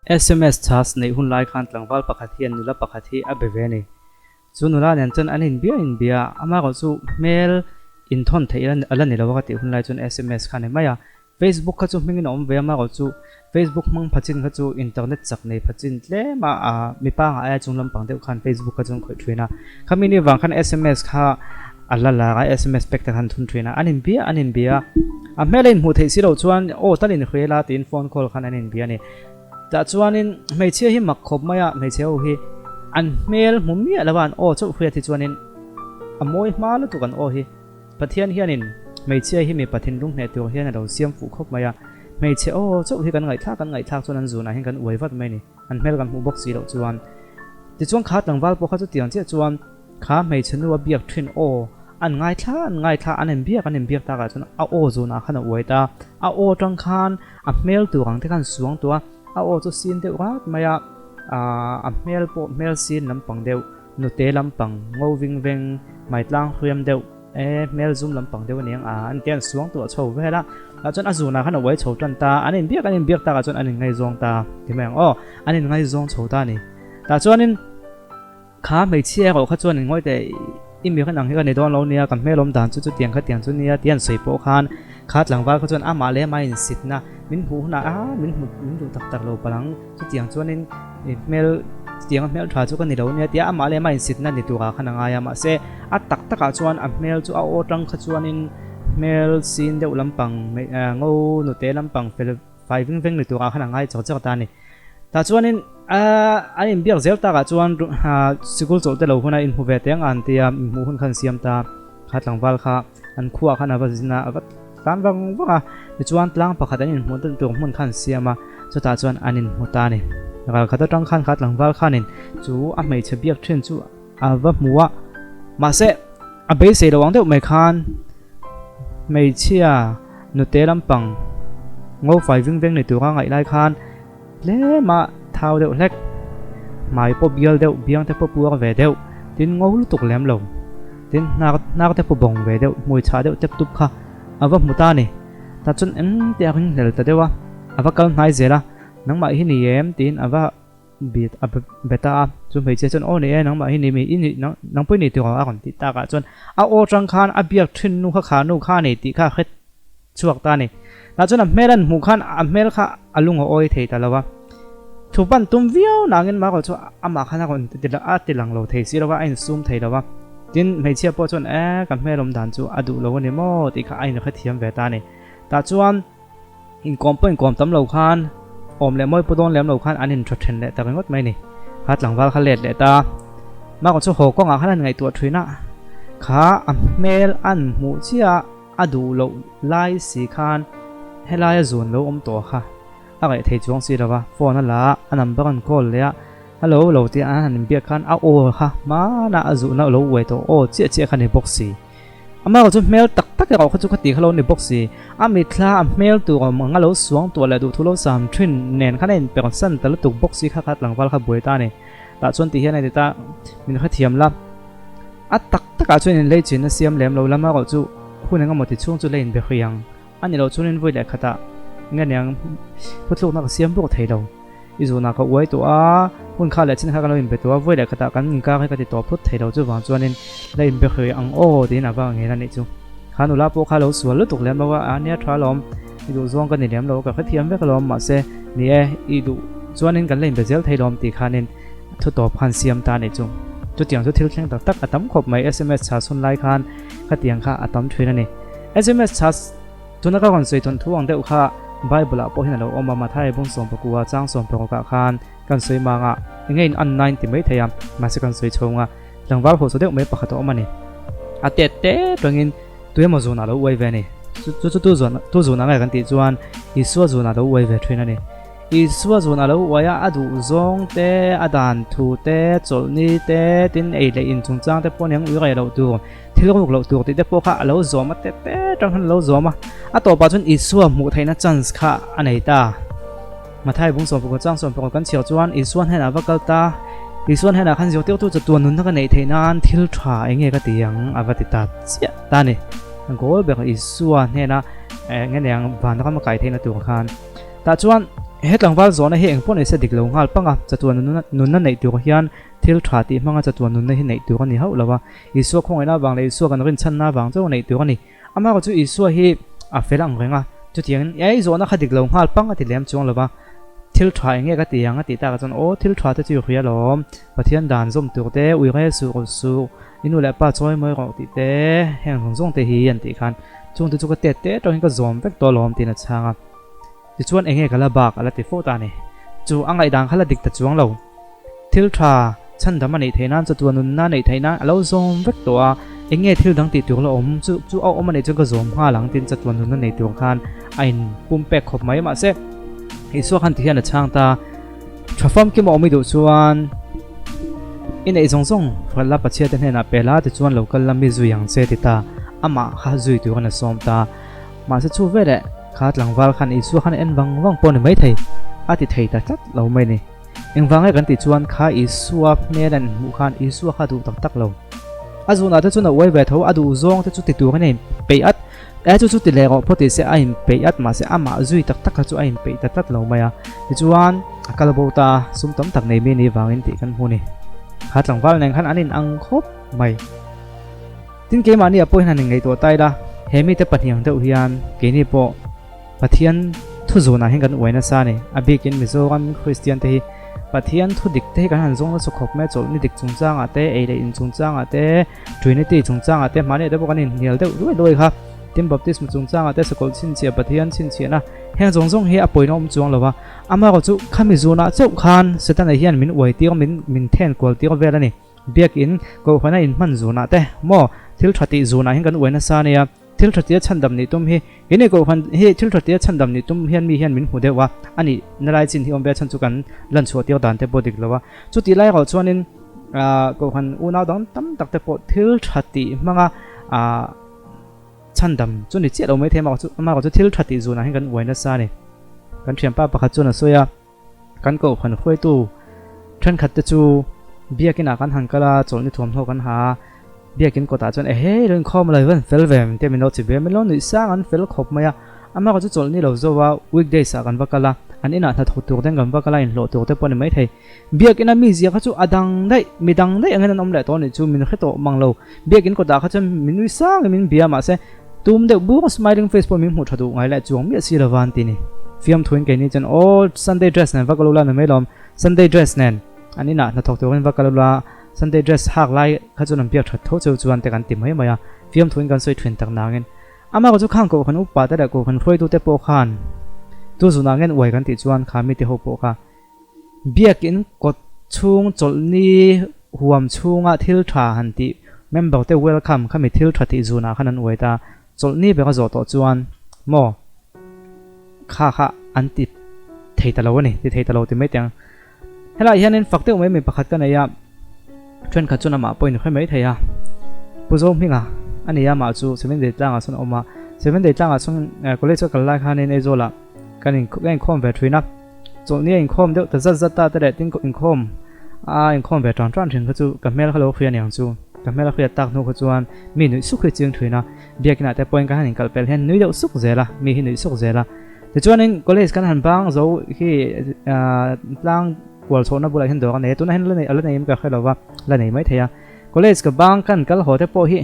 SMS charge nei hun lai khan tlangwal pakhathian nula pakhathi a beveni chu nula nen chan an in bia ama ko chu mail in thon theilan alani lawa ti hun lai chun SMS khan maya Facebook kha chu mingin om ve ma ko chu Facebook mang phachin kha chu internet chak nei phachin tle ma a mi pa nga a chunglam pang deu khan Facebook kha chung khoi thwina khamini wang khan SMS kha alala ga SMS pek ta khan thun thwina anin bia a mailin mu thei si lo chuan o tanin khwela tin phone call khan anin bia ni ta chuanin meichia hi mak khop maya meichia hi an mail mummi alawan o chu khria thi chuanin amoi hma lu tu kan o hi pathian hianin meichia hi mi pathin rung hne tur hian alo siam fu khop maya meichia o chu hi kan ngai thak chuan an zuna hin kan uivat mai ni an mail kan mu box si lo chuan ti chuan kha tlangwal po kha chu tiang che chuan kha meichia nu biak thin o an ngai thla an en biak ta ka chuan a o zuna khana uita a o tang khan a mail tu ang te kan suang tua a o chu sin deuh rat maya a mail sin lampang deuh nu te lampang ngo ving veng mai tlang hriam deuh mail zoom lampang deuh niang an tian suang tu chho vela a chuan a zuna khana wai chho tan ta an en biak ta ka chuan an ngai zong ta timeng o an ngai zong chho ta ni ta chuanin kha mei chia ko kha chuan ngoi te imi khan ang hi kan don lo nia kan melom dan chu tiang chu nia tian sei po khan khat langwal kha chuan ama le mai in sit na min hu na min du tak lo palang chu tiang chuanin mail tiang mail tha chu kan ni lo nia tia ama le mai in sit na ni tu ka khana nga ya ma se a tak a chuan a mail chu a o tang kha chuanin mail sin deuh lampang ngo nu te lampang fel fai ving ni tu ka khana ngai chaw ta ni ta chuanin an in biak zel ta ka chuan sikul chaw te lo huna in hu ve teng an tia mu hun khan siam ta khat langwal kha an khuwa khana ba zina avat tan wanga ni chuan tlang pakhat an in hmun tan tur hmun khan siama chu ta chuan an in hmu ta ni ral khata tang khan khat langwal khanin chu a mei che biak then chu awa muwa ma se a be se lo wang deuh mai khan mei chia nu te lampang ngo fai ving veng ni tu ka ngai lai khan le ma thau deuh hlek mai po bial deuh biang te po puak ve deuh tin ngo lu tuk lem lo tin nak te po bong ve deuh mui cha deuh tep tup kha awa muta ni ta chun en te ring lel ta dewa awa kal ngai zela nangma hi ni em tin awa bit beta chu mei che chon o ni nangma hi ni mi in nang pui ni tu a kon ti ta ka chon a o tang khan a biak thin nu kha nu kha ni ti kha khet chuak ta ni ta chon a melan mu khan a mel kha alung oi thei ta lawa thupan tum viau nangin ma ko chu ama khana kon ti la a ti lang lo thei si lawa ain sum thei lawa tin mei che po chon kan melom dan chu adu lo ni mo ti kha ain kha thiam ve ta ni ta chuan in kom tam lo khan om le moi podon lem lo khan anin thothen le ta ngot mai ni hat langwal kha let le ta ma ko chu ho ko nga khan ngai tu thina kha a mail an mu chia adu lo lai si khan helaya zone lo om to kha a ngai thei chuang si lawa phone la anam ban call le hello lo ti an bia khan a o kha ma na azu na lo we to o che khan ni box si ama ko chu mail tak ka kha chu khati khalo ni box si a mi thla a mail tu nga lo suang to la du thulo sam thin nen khanen person tal tu box si kha khat langwal kha buai ta ni ta chon ti hian ai ta min kha thiam la a tak ka chu in le chin na siam lem lo lama ko chu hunanga moti chung chu lein be khiang ani lo chunin voi le khata nganiang putluk na siam bu thei lo izuna ka wai to a hun kha le chin kha ka lo in be to voi le khata kan ka ka ti to phut thei lo chu wang chuanin lein be khi ang o ti na ba nge na ni chu khanu la po kha lo sual lu tuk lem lo a nia thra lom idu zong ka ni lem lo ka khathiam ve ka lom ma se ni idu chuanin kan lein be zel thei lom ti khanin thu to phan siam ta ni chu chu tiang chu thil thleng tak atam khop mai SMS cha sun lai khan khatiang kha atam thwina ni SMS cha tuna ka kon sei ton thuang deuh kha Bible a po hin lo oma ma thai bung som pakua chang som pakua khan kan sei ma nga ngein an 90 mai thayam ma se kan sei chonga langwal ho so deuh mai pakhat oma ni ate te tongin tuya mo zona lo wai ve ni chu tu zona ngai kan ti chuan isua zona lo wai ve thwina ni isua zona lo waya adu zong te adan thu te cholni te tin ei le in chung chang te poniang ui gai lo tu thilok lo tu ti te po kha lo zoma te tang han lo zoma a to pa chun isua mu thaina chance kha anei ta mathai bung som ko chang som ko kan chiao chuan isuan hena vakal ta isuan hena khan jo teu tu chuan nun ka nei theinan thil tha enge ka tiang avati ta chia ta ni gol be isuan hena nge nang van ka ma kai theina tu khan ta chuan hết lang wal zona he engpon ese dik lo ngal panga chatuan nun na nei tu hian thil tha ti manga chatuan nun na hi nei tu ani hau lawa isu khongaina wang le isu kan rin chan na wang zo nei tu ani ama ko chu isu hi a felang renga chu tiang ai zona khadik lo ngal panga ti lem chung lawa thil tha enge ka ti anga ti ta ka chon o thil tha te chu khia lom pathian dan zom tu te ui re su inu la pa choi moi ro ti te heng zong te hi an ti khan chung te chu ka te to hin ka zom vek to lom ti na changa ti chuan enge kala bak ala ti fo ta ni chu angai dang khala dik ta chuang lo thil tha chan dam ani theinan chu tu nun na nei theina alo zom vek to a enge thil dang ti tu lo om chu au om ani chu ka zom ha lang tin chu tu nun na nei tu khan ain pum pe khop mai ma se hi so khan ti hian a chang ta thafam ki mo mi du chuan in ei zong zong phalla pachia te hna pela ti chuan local lammi zuyang che ti ta ama kha zui tu kana som ta ma se chu ve de khat langwal khan isu khan en wang pon mai thei ati thei ta chat lo mai ni engwang kan ti chuan kha isu a meran mu khan isu kha du tak lo azuna ta chuna wai ve tho adu zong ta chu ti tu khan pe at a chu ti le ro photi se a im pe at ma se ama zui tak chu a im pe ta lo mai a ti chuan akalbo ta sum tam tak nei me ni wangin ti kan hu ni khat langwal neng khan anin ang khop mai tin ke mani apoi han ngai to tai da hemi te pathiang te hian ke ni po pathian thu zona hen kan oina sa ni abikin mizoram christian te pathian thu dik te kan han zong so khop me chol ni dik chungchang ate e le in chungchang ate trinity chungchang ate mani de bokan in nial de loi kha tim baptism chungchang ate sakol chin chia pathian chin chia na heng zong he apoi nom chuang lowa ama ko chu khami zona chau khan setan hian min oi ti min then kol ti ko vela ni biakin ko khana in man zona te mo thil thati zona hen kan oina sa ni a thil thati chandam ni tum hi ine ko khan he thil thati chandam ni tum hian mi hian min hu dewa ani nalai chin hi ombe chan chu kan lan chu tiaw dan te bodik lawa chu ti lai ro chuanin ko khan unaw dang tam tak te po thil thati manga chandam chu ni che lo mai the ma chu ama ko chu thil thati zuna hin kan waina sa ni kan thiam pa pakha chu na soya kan ko khan khoi tu than khat te chu biakina kan hankala cholni thom tho kan ha biakin ko ta chon he ren khom lai wan fel vem te min no chi be min lo ni sang an fel khop maya ama ko chu cholni lo zo wa weekday sa kan bakala an ina tha thu tu den gam bakala in lo tu te pon mai thei biakina mi zia kha chu adang dai midang dai angan om le to ni chu min kheto manglo biakin ko ta kha chu min wi sang min bia ma se tum de bu smiling face po min hu thadu ngai la chuang mi si lawan ti ni fiam thuin ke ni chan all sunday dress na bakalo la na melom sunday dress nen an ina na thok tu kan bakalo la Sunday dress hak lai khachunam pia that tho chu chuan te kan ti mai maya fiam thuin kan soi thwen tak nangin ama ko chu khang ko khan upa ta da ko khan khoi tu te po khan tu zuna ngen wai kan ti chuan khami te ho po kha biakin kot chung cholni huam chunga thil tha han ti member te welcome khami thil tha ti zuna khanan wai ta cholni be ga zo to chuan mo kha an ti thei ta lo ni ti thei ta lo ti mai tang hela hianin fakte umai me pakhat kan aya trend kha chuna ma point khoi mai theya puzo minga ania ma chu 7 day tanga sun oma 7 day tanga sun college ka la khan ne zola kanin kain khom ve thina so ni in khom de ta zat ta ta de tin ko in khom in khom ve tran tran thin kha chu ka mel khalo khia nyang chu ka mel khia tak no kha chuan mi nu su khoi ching thina biakina te point ka hanin kal pel hen nui de suk zela mi hi nui suk zela te chuan in college kan han bang zo hi lang wal chona bula hin do kan ne tu na hin la nei ala nei ka khelo wa la nei mai theya college ka bang kan kal ho te po hi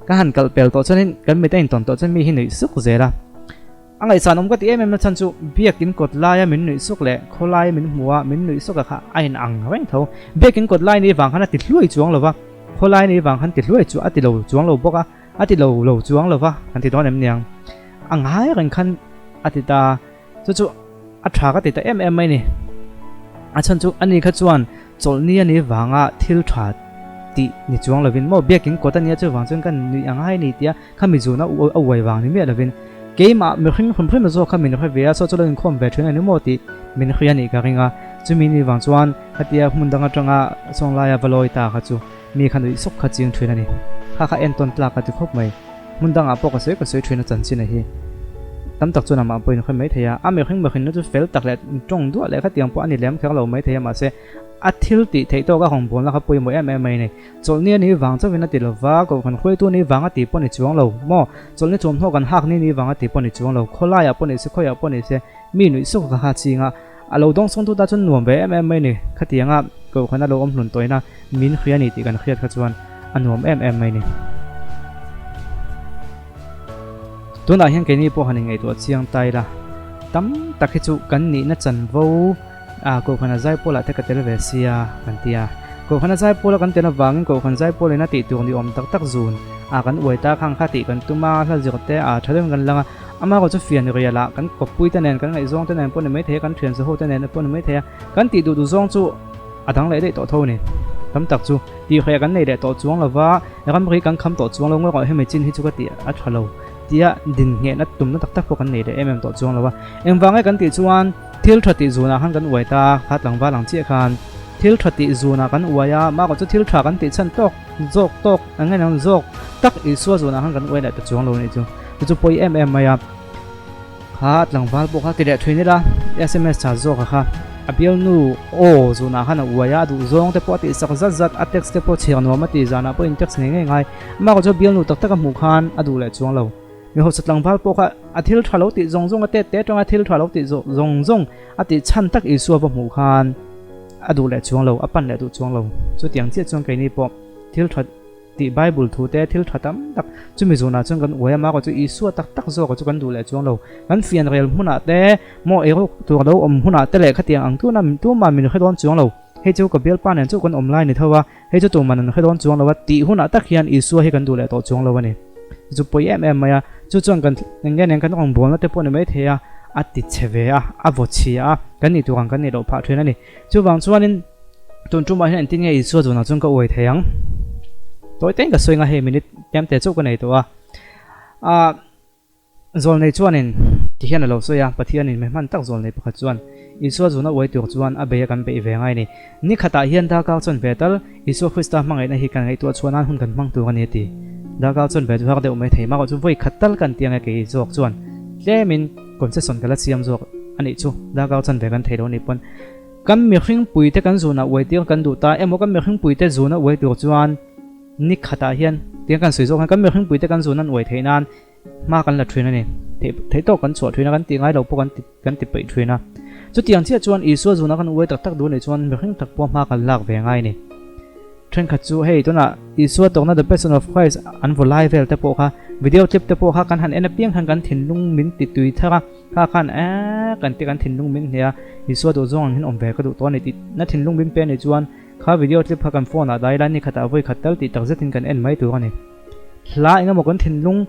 ka han kal pel to chanin kan mi tein ton to chan mi hi nei suk zela angai sanom ka ti em na chan chu biakin kot la ya min nei suk le kholai min muwa min nei suk ka ain ang weng tho biakin kot lai ni wang khana ti hlui chuang lo wa kholai ni wang khan ti hlui chu ati lo chuang lo boka ati lo chuang lo wa kan ti don em niang angai ran khan ati ta chu a tha ka ti ta em mai ni achan chu ani kha chuan cholni ani wanga thil tha ti ni chuang lovin mo biakin kota nia chu wang chun kan ni angai ni tia khami zuna a wai wang ni me lovin keima me khing khum phim zo khami ni kha vea so chulin khom ve thina ni mo ti min khia ni ka ringa chumi ni wang chuan hatia mundanga tanga songla ya baloi ta kha chu mi khan ri sok kha ching thina ni kha enton tla ka ti khop mai mundanga po ka soi thina chan chin hi tam tak chuna ma poin khoi mai theya a me khing no chu fel tak le tong du le kha tiang po ani lem khak lo mai theya ma se a thil ti thei to ka hong bon la kha poi mo em mai nei chol ni ni wang chaw na ti lo wa ko khan khoi tu ni wanga ti po ni chuang lo mo chol ni chom ho kan hak ni wanga ti po ni chuang lo khola ya po ni se khoya po ni se mi nui su ka ha chinga alo dong song tu ta chun nuam ve em mai ni khatianga ko khana lo om hlun toina min khria ni ti kan khriat kha chuan anuam em mai ni tuna hian ke ni po haning ei to chiang tai la tam takhi chu kan ni na chan vo ko khana zai pola te ka tel ve sia kan tia ko khana zai pola kan tena wangin ko khan zai pola na ti tu ni om tak tak zun kan uaita khang kha ti kan tuma hla jirte thalem kan langa ama ko chu fian riala kan kopui ta nen kan ngai zong ta nen pon mai the kan thian se ho ta nen pon mai the kan ti du zong chu adang le de to tho ni tam tak chu ti khaya kan nei de to chuang lawa kan ri kan kham to chuang lo ngoi he me chin hi chu ka ti a thalo tia din nge na tum na tak tak ko kan nei de to chuang lawa wangai kan ti chuan thil thati zuna han kan uaita khat langwa lang chi khan thil thati zuna kan uaya ma ko chu thil tha kan ti chan tok zok tok angai nang zok tak i suwa zuna han kan uaida ta chuang lo ni chu poi maya khat langwal po kha ti de thwini la sms cha zok kha abial nu o zuna han uaya du zong te po ti sak zat zat a text te po chiang no ma ti zana po in text nge ngai ma ko chu bial nu tak tak mu khan adu le chuang lo mi ho sat langwal po kha athil thalo ti zong zong ate te tong athil thalo ti zong zong ati chan tak i suwa po mu khan adu le chuang lo apan le du chuang lo chu tiang che chuang kai ni po thil that ti bible thu te thil thatam tak chumi zona chung kan oya ma ko chu isu tak tak zo ko chu kan du le chuang lo kan fian rel huna te mo ero tu lo om huna te le khatiang ang tu na tu ma min khadon chuang lo he chu ka bel pan chu kan online ni thawa he chu tu man khadon chuang lo ti huna tak hian isu he kan du le to chuang lo ni chu poi maya chu chuang kan ngen kan ong bol na te pon mai the ati cheve a vochia kan ni tu kan ni lo pha thena ni chu wang chuanin tun tu ma hian tin nge isu zona chung ka oi theyang tôi tên cả suy nga he minute tem te chu ka nei to zol nei chuanin ti hian lo so ya pathian in mehman tak zol nei pakhat chuan isu zona oi tu chuan a be kan be ve ngai ni ni khata hian da ka chon betal isu krista mangai na hi kan ngai tu chuan an hun kan mang tu ani ti da ka chon be thak de umai thei ma ko chu voi khatal kan tiang ke jok chuan lemin concession kala siam jok ani chu da ka chon be kan thei ro ni pon kan mi hring pui te kan zona oi ti kan du ta emo kan mi hring pui te zona oi tu chuan ni khata hian tiang kan sui jok kan mi hring pui te kan zona oi theinan ma kan la thrin ani thei to kan chu thrin kan ti ngai lo po kan ti pei thrin chu tiang chia chuan isu zona kan oi tak tak du nei chuan mi hring tak po ma kan lak ve ngai ni tren kha chu hei tuna isu tokna the person of Christ an volai vel te po kha video clip te po kha kan han en piang han kan thin lung min ti tui thara kha kan kan ti kan thin lung min hia isu do zong hin om ve ka du to ni ti na thin lung min pe ni chuan kha video clip kha kan phone a dai la ni khata voi khatal ti tak zetin kan en mai tu ani hla inga mo kan thin lung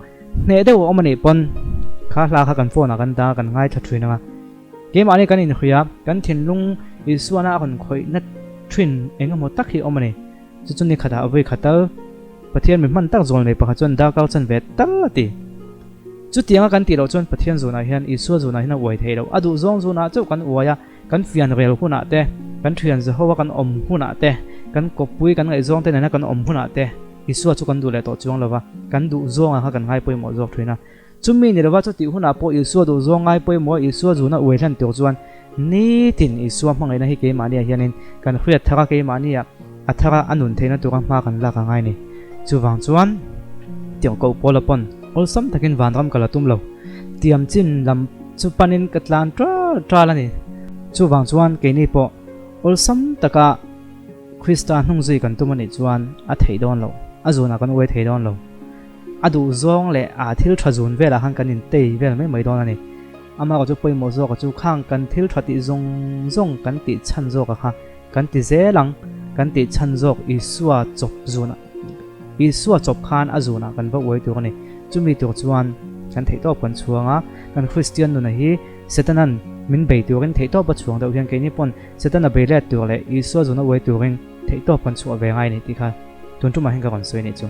ne de o mani pon kha hla kha kan phone a kan da kan ngai tha thruina ke ma ni kan in khria kan thin lung isu na kan khoi na thrin enga mo tak hi o mani chu ni khata voi khatal pathian mi man tak zol nei pakha chon da kau chan ve tal ti chu tianga kan ti lo chon pathian zona hian isu zona hina oi thei lo adu zong zona chu kan uaya kan fian rel huna te kan thian ze howa kan om huna te kan kopui kan ngai zong te na kan om huna te isu chu kan du le to chuang lova kan du zong a kan ngai poi mo jok thina chumi ni lova chu ti huna po isu du zong ngai poi mo isu zuna oi hlan to chuan ni tin isu mangai na hi ke mania hianin kan khriat thaka ke mania athara anun theina tu ka ma kan la ka ngai ni chuwang chuan tiang ko polapon olsam takin vanram kala tumlo tiam chin lam chu panin katlan tra lani chuwang chuan ke ni po olsam taka Krista hnung zui kan tumani chuan a theidon lo azuna kan oi theidon lo adu zong le a thil thazun vela han kanin tei vel mai don ani ama ko chu poi mo zo ka chu khang kan thil thati zong kan ti chan zo ka kha kan ti zelang kan ti chan zok isua chop zuna isua chop khan azuna kan ba oi tu ani chumi tu chuan kan thei to pon chuanga kan Christian nu na hi setanan min bei tu rin thei to ba chuang deuh hian ke ni pon setana be le tu le isua zuna oi tu rin thei to pon chu ve ngai ni ti kha tun tu ma hin ka kon soi ni chu